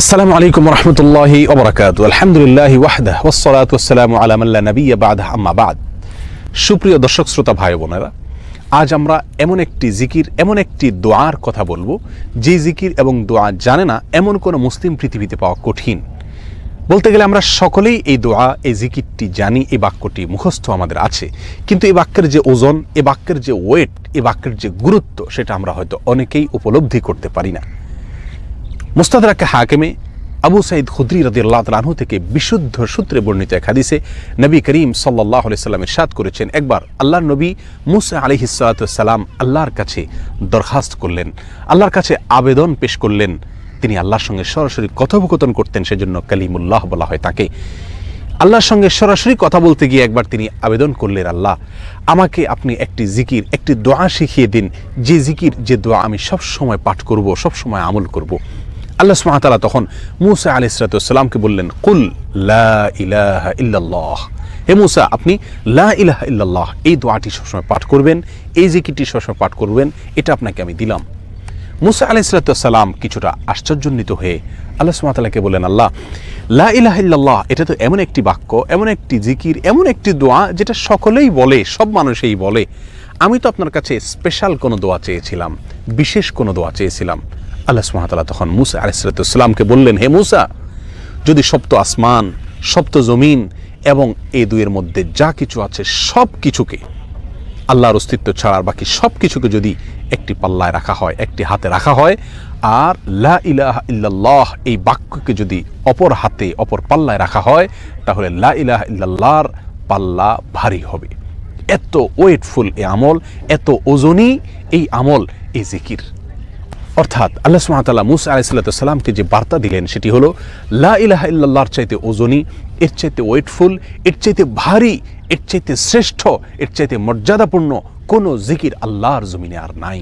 আসসালামু আলাইকুম রহমতুল্লাহি ওয়া বারাকাতুহু। আলহামদুলিল্লাহি ওয়াহদাহ ওয়াসসালাতু ওয়াসসালামু আলা মান লা নাবিয়্যা বা'দাহ, আম্মা বা'দ। সুপ্রিয় দর্শক শ্রোতা ভাই বোনেরা, আজ আমরা এমন একটি জিকির, এমন একটি দোয়ার কথা বলবো যে জিকির এবং দোয়া জানে না এমন কোনো মুসলিম পৃথিবীতে পাওয়া কঠিন। বলতে গেলে আমরা সকলেই এই দোয়া, এই জিকিরটি জানি, এই বাক্যটি মুখস্থ আমাদের আছে, কিন্তু এই বাক্যের যে ওজন, এই বাক্যের যে ওয়েট, এই বাক্যের যে গুরুত্ব, সেটা আমরা হয়তো অনেকেই উপলব্ধি করতে পারি না। মুস্তাদরাক হাকিমে আবু সাঈদ খুদরি রাদিয়াল্লাহু তাআলা আনহু থেকে বিশুদ্ধ সূত্রে বর্ণিত এক হাদিসে নবী করিম সাল্লাল্লাহু আলাইহি সাল্লাম ইরশাদ করেছেন, একবার আল্লাহর নবী মুসা আলাইহিস সালাতু ওয়াস সালাম আল্লাহর কাছে দরখাস্ত করলেন, আল্লাহর কাছে আবেদন পেশ করলেন। তিনি আল্লাহর সঙ্গে সরাসরি কথোপকথন করতেন, সেজন্য কালিমুল্লাহ বলা হয় তাকে। আল্লাহর সঙ্গে সরাসরি কথা বলতে গিয়ে একবার তিনি আবেদন করলেন, আল্লাহ আমাকে আপনি একটি জিকির, একটি দোয়া শিখিয়ে দিন, যে জিকির, যে দোয়া আমি সব সময় পাঠ করব, সব সময় আমল করব। আল্লাহ সুবহানাহু ওয়া তাআলা তখন মূসা আলাইহিস সালাতু ওয়াস সালামকে বললেন, কুল লা ইলাহা ইল্লাল্লাহ, হে মূসা আপনি লা ইলাহা ইল্লাল্লাহ এই দোয়াটি সবসময় পাঠ করবেন, এই জিকিরটি সবসময় পাঠ করবেন, এটা আপনাকে আমি দিলাম। মূসা আলাইহিস সালাতু ওয়াস সালাম কিছুটা আশ্চর্যান্বিত হয়ে আল্লাহ সুবহানাহু ওয়া তাআলাকে বললেন, আল্লাহ লা ইলাহা ইল্লাল্লাহ এটা তো এমন একটি বাক্য, এমন একটি জিকির, এমন একটি দোয়া যেটা সকলেই বলে, সব মানুষই বলে। আমি তো আপনার কাছে স্পেশাল কোনো দোয়া চেয়েছিলাম, বিশেষ কোনো দোয়া চেয়েছিলাম। আল্লাহ সুবহানাহু ওয়া তাআলা তখন মূসা আলাইহিস সালাতু ওয়াস সালামকে বললেন, হে মূসা, যদি সপ্ত আসমান, সপ্ত জমিন এবং এই দুইয়ের মধ্যে যা কিছু আছে সব কিছুকে, আল্লাহর অস্তিত্ব ছাড়া বাকি সব কিছুকে যদি একটি পাল্লায় রাখা হয়, একটি হাতে রাখা হয়, আর লা ইলাহা ইল্লাল্লাহ এই বাক্যকে যদি অপর হাতে, অপর পাল্লায় রাখা হয়, তাহলে লা ইলাহা ইল্লাল্লাহর পাল্লা ভারী হবে। এত ওয়েটফুল এই আমল, এত ওজনী এই আমল, এই জিকির। অর্থাৎ আল্লাহ সুবহানাহু ওয়া তাআলা মূসা আলাইহিস সালাতু ওয়াস সালামকে যে বার্তা দিলেন সেটি হলো, লা ইলাহা ইল্লাল্লাহর চাইতে ওজনী, এর চাইতে ওয়েটফুল, এর চাইতে ভারী, এর চাইতে শ্রেষ্ঠ, এর চাইতে মর্যাদাপূর্ণ কোনো জিকির আল্লাহর জমিনে আর নাই।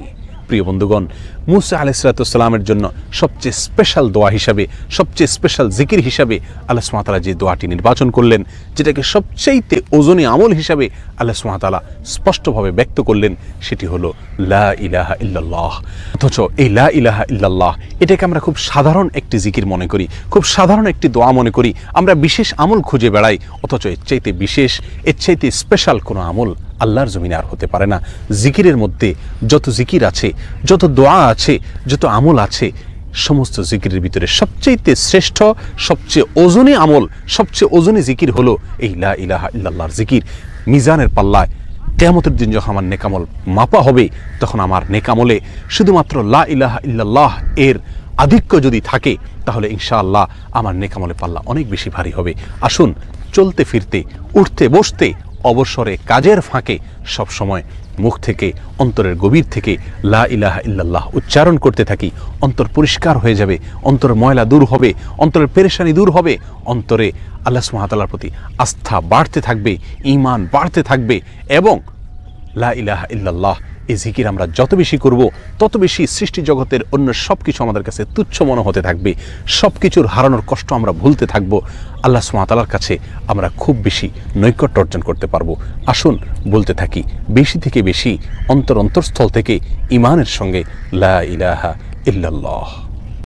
প্রিয় বন্ধুগণ, মূসা আলাইহিস সালাতু ওয়াস সালামের জন্য সবচেয়ে স্পেশাল দোয়া হিসাবে, সবচেয়ে স্পেশাল জিকির হিসাবে আল্লাহ সুবহানাহু ওয়া তাআলা যে দোয়াটি নির্বাচন করলেন, যেটাকে সবচাইতে ওজনী আমল হিসাবে আল্লাহ সুবহানাহু ওয়া তাআলা স্পষ্টভাবে ব্যক্ত করলেন, সেটি হলো লা ইলাহা ইল্লাল্লাহ। অথচ এই লা ইলাহা ইল্লাল্লাহ এটাকে আমরা খুব সাধারণ একটি জিকির মনে করি, খুব সাধারণ একটি দোয়া মনে করি, আমরা বিশেষ আমল খুঁজে বেড়াই। অথচ এর চাইতে বিশেষ, এর চাইতে স্পেশাল কোনো আমল আল্লাহর জমিনে আর হতে পারে না। জিকিরের মধ্যে যত জিকির আছে, যত দোয়া আছে, যত আমল আছে, সমস্ত জিকিরের ভিতরে সবচেয়ে শ্রেষ্ঠ, সবচেয়ে ওজনী আমল, সবচেয়ে ওজনী জিকির হলো এই লা ইলাহা ইল্লাল্লাহর জিকির। মিজানের পাল্লায় কিয়ামতের দিন যখন আমার নেকামল মাপা হবে, তখন আমার নেকামলে শুধুমাত্র লা ইলাহা ইল্লাল্লাহ এর আধিক্য যদি থাকে, তাহলে ইনশাআল্লাহ আমার নেকামলে পাল্লা অনেক বেশি ভারী হবে। আসুন, চলতে ফিরতে, উঠতে বসতে, অবসরে, কাজের ফাঁকে সবসময় মুখ থেকে, অন্তরের গভীর থেকে লা ইলাহা ইল্লাল্লাহ উচ্চারণ করতে থাকি। অন্তর পরিষ্কার হয়ে যাবে, অন্তরের ময়লা দূর হবে, অন্তরের পেরেশানি দূর হবে, অন্তরে আল্লাহ সুবহানাহু ওয়া তাআলার প্রতি আস্থা বাড়তে থাকবে, ঈমান বাড়তে থাকবে, এবং লা ইলাহা ইল্লাল্লাহ এই জিকির আমরা যত বেশি করব, তত বেশি সৃষ্টি জগতের অন্য সব কিছু আমাদের কাছে তুচ্ছ মনে হতে থাকবে। সব কিছুর হারানোর কষ্ট আমরা ভুলতে থাকবো। আল্লাহ সুবহানাহু ওয়া তাআলার কাছে আমরা খুব বেশি নৈকট্য অর্জন করতে পারবো। আসুন বলতে থাকি বেশি থেকে বেশি, অন্তরস্থল থেকে ঈমানের সঙ্গে লা ইলাহা ইল্লাল্লাহ।